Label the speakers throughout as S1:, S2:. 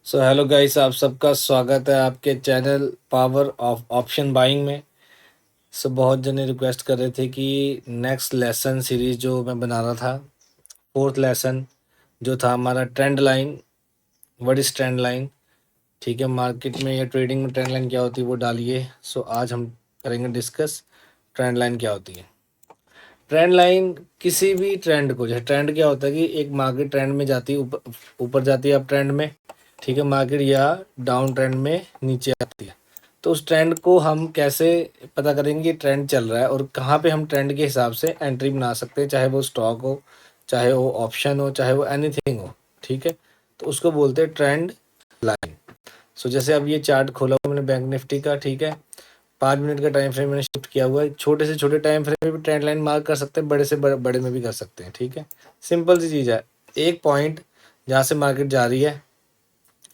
S1: So hello guys, आप सबका स्वागत है आपके channel power of option buying में। बहुत जने रिक्वेस्ट कर रहे थे कि नेक्स्ट लेसन सीरीज जो मैं बना रहा था, फोर्थ लेसन जो था हमारा trend line. What is trend line? ठीक है, मार्केट में या ट्रेडिंग में ट्रेंड लाइन क्या होती है वो डालिए। आज हम करेंगे डिस्कस ट्रेंड लाइन क्या होती है। ट्रेंड लाइन किसी भी ट्रेंड को, जैसे ट्रेंड क्या होता है कि एक मार्केट ट्रेंड में जाती है, ऊपर ऊपर जाती है अप ट्रेंड में, ठीक है, मार्केट या डाउन ट्रेंड में नीचे आती है। तो उस ट्रेंड को हम कैसे पता करेंगे कि ट्रेंड चल रहा है और कहाँ पे हम ट्रेंड के हिसाब से एंट्री बना सकते हैं, चाहे वो स्टॉक हो, चाहे वो ऑप्शन हो, चाहे वो एनीथिंग हो। ठीक है, तो उसको बोलते हैं ट्रेंड लाइन। जैसे अब ये चार्ट खोला हुआ मैंने बैंक निफ्टी का, ठीक है, 5 मिनट का टाइम फ्रेम मैंने शिफ्ट किया हुआ है। छोटे से छोटे टाइम फ्रेम में भी ट्रेंड लाइन मार्क कर सकते हैं, बड़े से बड़े में भी कर सकते हैं। ठीक है, सिंपल सी चीज़ है। एक पॉइंट जहाँ से मार्केट जा रही है,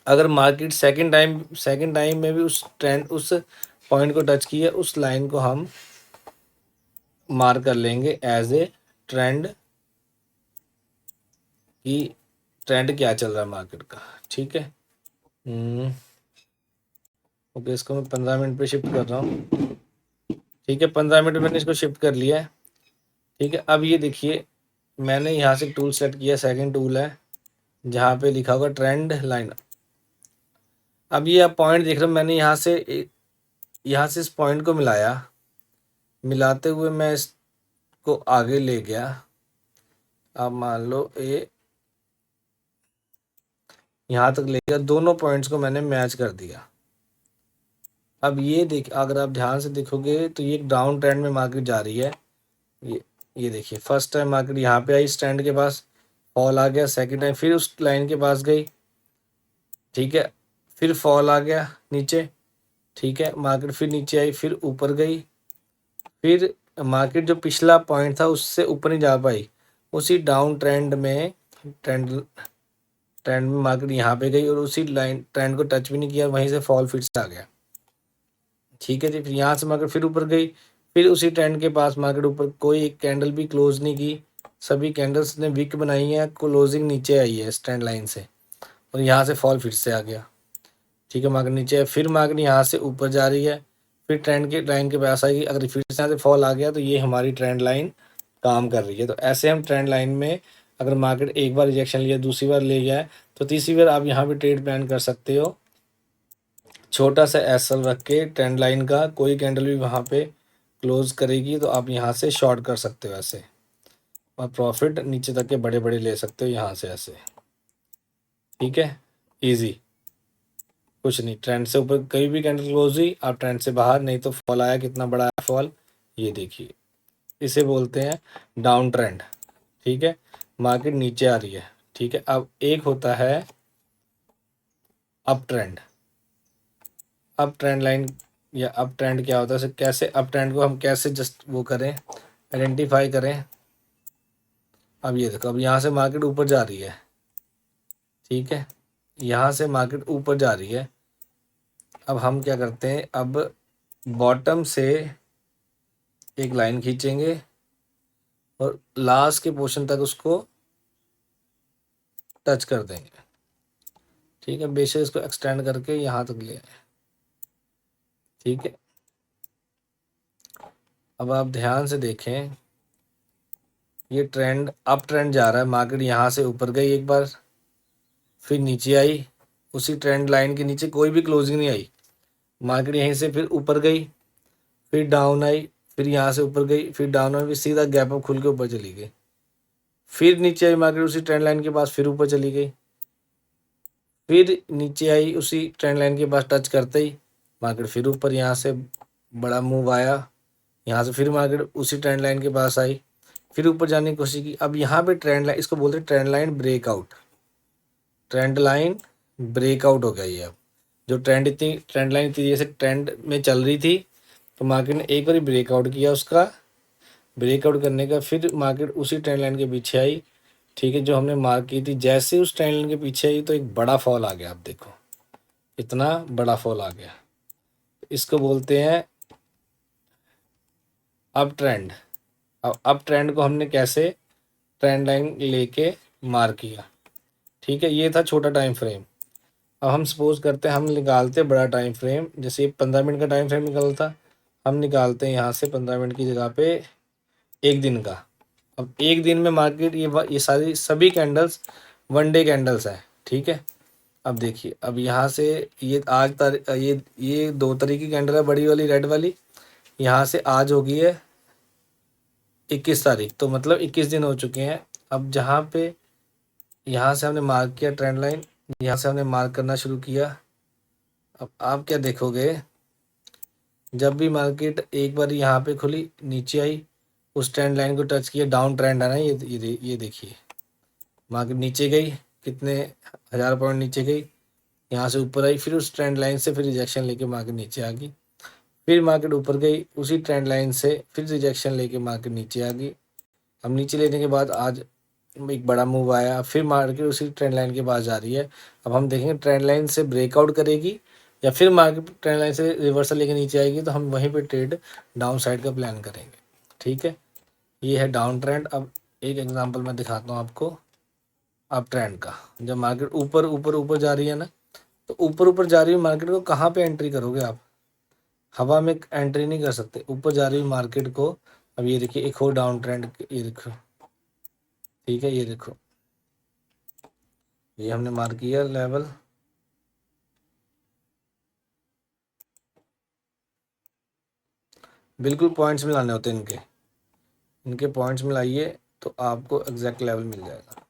S1: अगर मार्केट सेकंड टाइम में भी उस पॉइंट को टच की है, उस लाइन को हम मार्क कर लेंगे एज ए ट्रेंड, कि ट्रेंड क्या चल रहा है मार्केट का। ठीक है, ओके, इसको मैं 15 मिनट पे शिफ्ट कर रहा हूँ। ठीक है, 15 मिनट मैंने इसको शिफ्ट कर लिया है। ठीक है, अब ये देखिए, मैंने यहाँ से टूल सेलेक्ट किया, सेकंड टूल है जहाँ पे लिखा होगा ट्रेंड लाइन। अब ये आप पॉइंट देख रहे हो, मैंने यहाँ से इस पॉइंट को मिलाया, मिलाते हुए मैं इसको आगे ले गया। अब मान लो ये यहाँ तक ले गया, दोनों पॉइंट्स को मैंने मैच कर दिया। अब ये देख, अगर आप ध्यान से देखोगे तो ये डाउन ट्रेंड में मार्केट जा रही है। ये देखिए, फर्स्ट टाइम मार्केट यहाँ पे आई, स्टैंड के पास फॉल आ गया, सेकंड टाइम फिर उस लाइन के पास गई, ठीक है, फिर फॉल आ गया नीचे, ठीक है, मार्केट फिर नीचे आई, फिर ऊपर गई, फिर मार्केट जो पिछला पॉइंट था उससे ऊपर नहीं जा पाई, उसी डाउन ट्रेंड में मार्केट यहाँ पे गई और उसी लाइन ट्रेंड को टच भी नहीं किया, वहीं से फॉल फिर से आ गया। ठीक है जी, फिर यहाँ से मार्केट फिर ऊपर गई, फिर उसी ट्रेंड के पास मार्केट ऊपर, कोई एक कैंडल भी क्लोज नहीं की, सभी कैंडल्स ने विक बनाई है, क्लोजिंग नीचे आई है स्टैंड लाइन से, और यहाँ से फॉल फिर से आ गया। ठीक है, मार्केट नीचे है, फिर मार्केट यहाँ से ऊपर जा रही है, फिर ट्रेंड के लाइन के पास आएगी, अगर फिर से यहाँ से फॉल आ गया तो ये हमारी ट्रेंड लाइन काम कर रही है। तो ऐसे हम ट्रेंड लाइन में, अगर मार्केट एक बार रिजेक्शन लिया, दूसरी बार ले गया है, तो तीसरी बार आप यहाँ पे ट्रेड प्लान कर सकते हो। छोटा सा एसएल रख के ट्रेंड लाइन का, कोई कैंडल भी वहाँ पे क्लोज करेगी तो आप यहाँ से शॉर्ट कर सकते हो ऐसे, और प्रॉफिट नीचे तक के बड़े बड़े ले सकते हो यहाँ से ऐसे। ठीक है, इजी, कुछ नहीं, ट्रेंड से ऊपर कहीं भी कैंडल क्लोज हुई आप ट्रेंड से बाहर, नहीं तो फॉल आया, कितना बड़ा है फॉल, ये देखिए, इसे बोलते हैं डाउन ट्रेंड। ठीक है, मार्केट नीचे आ रही है। ठीक है, अब एक होता है up trend. Up trend line या अप ट्रेंड क्या होता है, कैसे अप ट्रेंड को हम कैसे जस्ट वो करें, आइडेंटिफाई करें। अब ये देखो, अब यहाँ से मार्केट ऊपर जा रही है, ठीक है, यहाँ से मार्केट ऊपर जा रही है। अब हम क्या करते हैं, अब बॉटम से एक लाइन खींचेंगे और लास्ट के पोर्शन तक उसको टच कर देंगे। ठीक है, बेशक इसको एक्सटेंड करके यहाँ तक ले आए। ठीक है, अब आप ध्यान से देखें, ये ट्रेंड अप ट्रेंड जा रहा है, मार्केट यहाँ से ऊपर गई एक बार, फिर नीचे आई, उसी ट्रेंड लाइन के नीचे कोई भी क्लोजिंग नहीं आई, मार्केट यहीं से फिर ऊपर गई, फिर डाउन आई, फिर यहाँ से ऊपर गई, फिर डाउन आई, फिर सीधा गैप अप खुल के ऊपर चली गई, फिर नीचे आई मार्केट उसी ट्रेंड लाइन के पास, फिर ऊपर चली गई, फिर नीचे आई उसी ट्रेंड लाइन के पास टच करते ही मार्केट फिर ऊपर, यहाँ से बड़ा मूव आया, यहाँ से फिर मार्केट उसी ट्रेंड लाइन के पास आई, फिर ऊपर जाने की कोशिश की। अब यहाँ पे ट्रेंड लाइन, इसको बोलते हैं trend line breakout. Trend line breakout हो गया ये। अब जो ट्रेंड लाइन इतनी जैसे ट्रेंड में चल रही थी, तो मार्केट ने एक बार ब्रेकआउट किया, उसका ब्रेकआउट करने का फिर मार्केट उसी ट्रेंड लाइन के पीछे आई। ठीक है, जो हमने मार्क की थी, जैसे उस ट्रेंड लाइन के पीछे आई तो एक बड़ा फॉल आ गया। आप देखो, इतना बड़ा फॉल आ गया, इसको बोलते हैं अप ट्रेंड। अब अप ट्रेंड को हमने कैसे ट्रेंड लाइन लेके मार्क किया। ठीक है, ये था छोटा टाइम फ्रेम। अब हम सपोज करते हैं हम निकालते हैं बड़ा टाइम फ्रेम, जैसे 15 मिनट का टाइम फ्रेम निकलता, हम निकालते हैं यहाँ से 15 मिनट की जगह पे 1 दिन का। अब 1 दिन में मार्केट ये सारी सभी कैंडल्स 1 डे कैंडल्स हैं, ठीक है। अब देखिए, अब यहाँ से ये आज ये 2 तारीख की कैंडल है, बड़ी वाली रेड वाली। यहाँ से आज हो गई है 21 तारीख, तो मतलब 21 दिन हो चुके हैं। अब जहाँ पे यहाँ से हमने मार्क किया ट्रेंड लाइन, यहाँ से हमने मार्क करना शुरू किया। अब आप क्या देखोगे, जब भी मार्केट एक बार यहाँ पे खुली, नीचे आई, उस ट्रेंड लाइन को टच किया, डाउन ट्रेंड है ना, ये देखिए, मार्केट नीचे गई, कितने 1000 पॉइंट नीचे गई, यहाँ से ऊपर आई, फिर उस ट्रेंड लाइन से फिर रिजेक्शन लेके मार्केट नीचे आ गई, फिर मार्केट ऊपर गई, उसी ट्रेंड लाइन से फिर रिजेक्शन लेके मार्केट नीचे आ गई। अब नीचे लेने के बाद आज एक बड़ा मूव आया, फिर मार्केट उसी ट्रेंड लाइन के पास जा रही है। अब हम देखेंगे ट्रेंड लाइन से ब्रेकआउट करेगी या फिर मार्केट ट्रेंड लाइन से रिवर्सल लेके नीचे आएगी, तो हम वहीं पे ट्रेड डाउन साइड का प्लान करेंगे, ठीक है। ये है डाउन ट्रेंड। अब एक एग्जांपल मैं दिखाता हूँ आपको अप ट्रेंड का। जब मार्केट ऊपर ऊपर ऊपर जा रही है ना, तो ऊपर ऊपर जा रही हुई मार्केट को कहाँ पे एंट्री करोगे आप? हवा में एंट्री नहीं कर सकते, ऊपर जा रही हुई मार्केट को। अब ये देखिए एक और डाउन ट्रेंड, ये देखो, ठीक है, ये देखो, ये हमने मार्क किया लेवल। बिल्कुल पॉइंट्स मिलाने होते हैं इनके, इनके पॉइंट्स मिलाइए तो आपको एग्जैक्ट लेवल मिल जाएगा।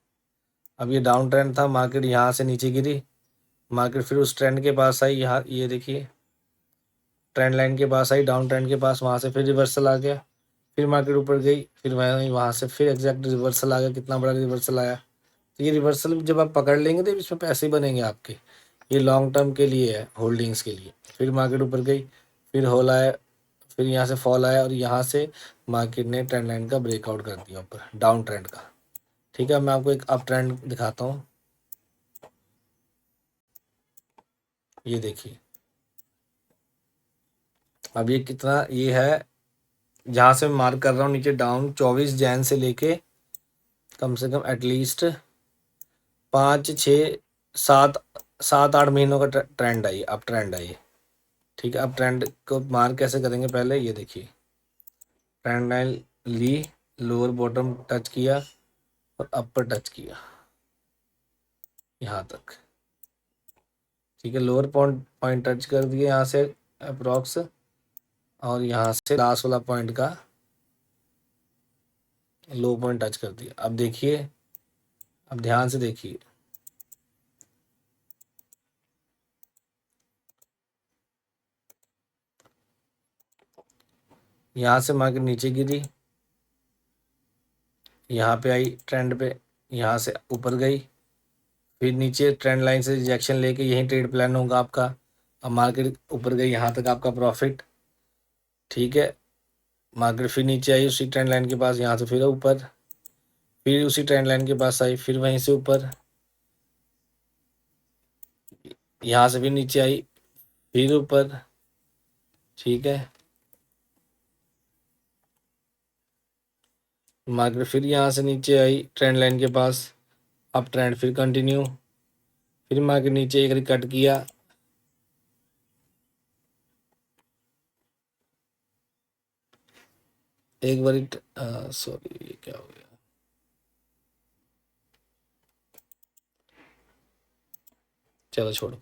S1: अब ये डाउन ट्रेंड था, मार्केट यहाँ से नीचे गिरी, मार्केट फिर उस ट्रेंड के पास आई, यहाँ ये देखिए ट्रेंड लाइन के पास आई, डाउन ट्रेंड के पास, वहाँ से फिर रिवर्सल आ गया, फिर मार्केट ऊपर गई, फिर वहाँ से फिर एग्जैक्ट रिवर्सल आ गया। कितना बड़ा रिवर्सल आया। तो ये रिवर्सल जब आप पकड़ लेंगे तो इसमें पैसे बनेंगे आपके। ये लॉन्ग टर्म के लिए है, होल्डिंग्स के लिए। फिर मार्केट ऊपर गई, फिर होल आया, फिर यहाँ से फॉल आया, और यहाँ से मार्केट ने ट्रेंड लाइन का ब्रेकआउट कर दिया ऊपर, डाउन ट्रेंड का, ठीक है। मैं आपको एक अप ट्रेंड दिखाता हूँ, ये देखिए। अब ये कितना, ये है जहाँ से मैं मार्क कर रहा हूँ नीचे डाउन, 24 जैन से लेके कम से कम एटलीस्ट 5 6 7 7 8 महीनों का ट्रेंड है ये, अप ट्रेंड है ये, ठीक है। अब ट्रेंड को मार्क कैसे करेंगे, पहले ये देखिए, ट्रेंड लाइन ली, लोअर बॉटम टच किया और अपर टच किया यहाँ तक, ठीक है। लोअर पॉइंट टच कर दिए यहाँ से अप्रॉक्स, और यहाँ से लास्ट वाला पॉइंट का लो पॉइंट टच कर दिया। अब देखिए, अब ध्यान से देखिए, यहाँ से मार्केट नीचे गिरी, यहाँ पे आई ट्रेंड पे, यहाँ से ऊपर गई, फिर नीचे ट्रेंड लाइन से रिजेक्शन लेके यही ट्रेड प्लान होगा आपका। अब मार्केट ऊपर गई, यहाँ तक आपका प्रॉफिट, ठीक है। मार्केट फिर नीचे आई उसी ट्रेंड लाइन के पास, यहाँ से फिर ऊपर, फिर उसी ट्रेंड लाइन के पास आई, फिर वहीं से ऊपर, यहाँ से फिर नीचे आई, फिर ऊपर, ठीक है। मार्केट फिर यहाँ से नीचे आई ट्रेंड लाइन के पास, अब ट्रेंड फिर कंटिन्यू, फिर मार्केट नीचे एक कट किया, एक बार, सॉरी ये क्या हो गया, चलो छोड़ो।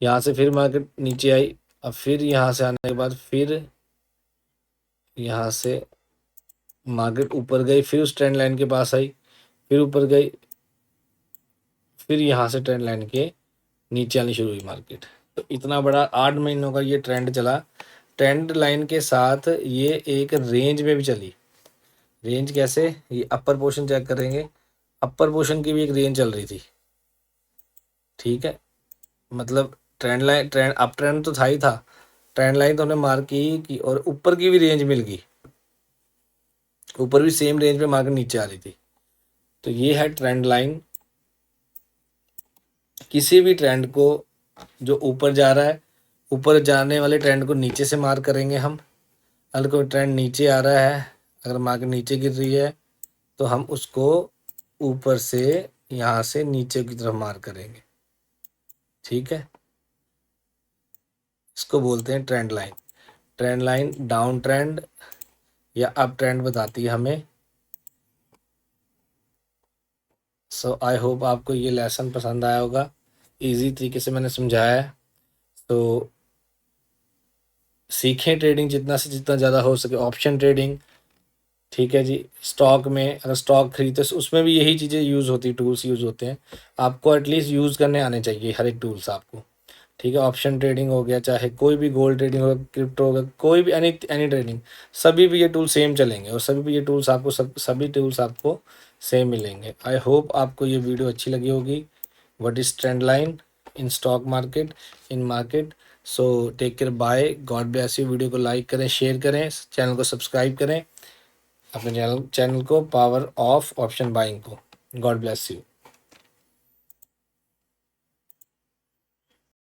S1: यहाँ से फिर मार्केट नीचे आई, अब फिर यहाँ से आने के बाद फिर यहाँ से मार्केट ऊपर गई, फिर उस ट्रेंड लाइन के पास आई, फिर ऊपर गई, फिर यहाँ से ट्रेंड लाइन के नीचे आनी शुरू हुई मार्केट। तो इतना बड़ा 8 महीनों का ये ट्रेंड चला, ट्रेंड लाइन के साथ ये एक रेंज में भी चली। रेंज कैसे, ये अपर पोर्शन चेक करेंगे, अपर पोर्शन की भी एक रेंज चल रही थी, ठीक है। मतलब ट्रेंड अप ट्रेंड तो था ही था, ट्रेंड लाइन तो हमने मार्क की और ऊपर की भी रेंज मिल गई, ऊपर भी सेम रेंज पे मार्केट नीचे आ रही थी। तो ये है ट्रेंड लाइन। किसी भी ट्रेंड को जो ऊपर जा रहा है, ऊपर जाने वाले ट्रेंड को नीचे से मार्क करेंगे हम। अगर कोई ट्रेंड नीचे आ रहा है, अगर मार्केट नीचे गिर रही है, तो हम उसको ऊपर से यहाँ से नीचे की तरफ मार्क करेंगे, ठीक है, इसको बोलते हैं trend line. Trend line down trend या अप ट्रेंड बताती है हमें। सो आई होप आपको ये लेसन पसंद आया होगा, इजी तरीके से मैंने समझाया है। तो सीखें ट्रेडिंग जितना से जितना ज़्यादा हो सके, ऑप्शन ट्रेडिंग। ठीक है जी, स्टॉक में अगर स्टॉक खरीदते तो उसमें भी यही चीज़ें यूज़ होती, टूल्स यूज़ होते हैं। आपको एटलीस्ट यूज़ करने आने चाहिए हर एक टूल्स आपको। ठीक है, ऑप्शन ट्रेडिंग हो गया, चाहे कोई भी गोल्ड ट्रेडिंग हो, क्रिप्टो हो गया, कोई भी एनी एनी ट्रेडिंग, सभी भी ये टूल सेम चलेंगे और सभी भी ये टूल्स आपको सभी टूल्स आपको सेम मिलेंगे। आई होप आपको ये वीडियो अच्छी लगी होगी। What is trend line in stock market, in market. So take care, bye, God bless you. Video को लाइक करें, शेयर करें, चैनल को सब्सक्राइब करें, अपने चैनल को पावर ऑफ ऑप्शन बाइंग को। God bless you.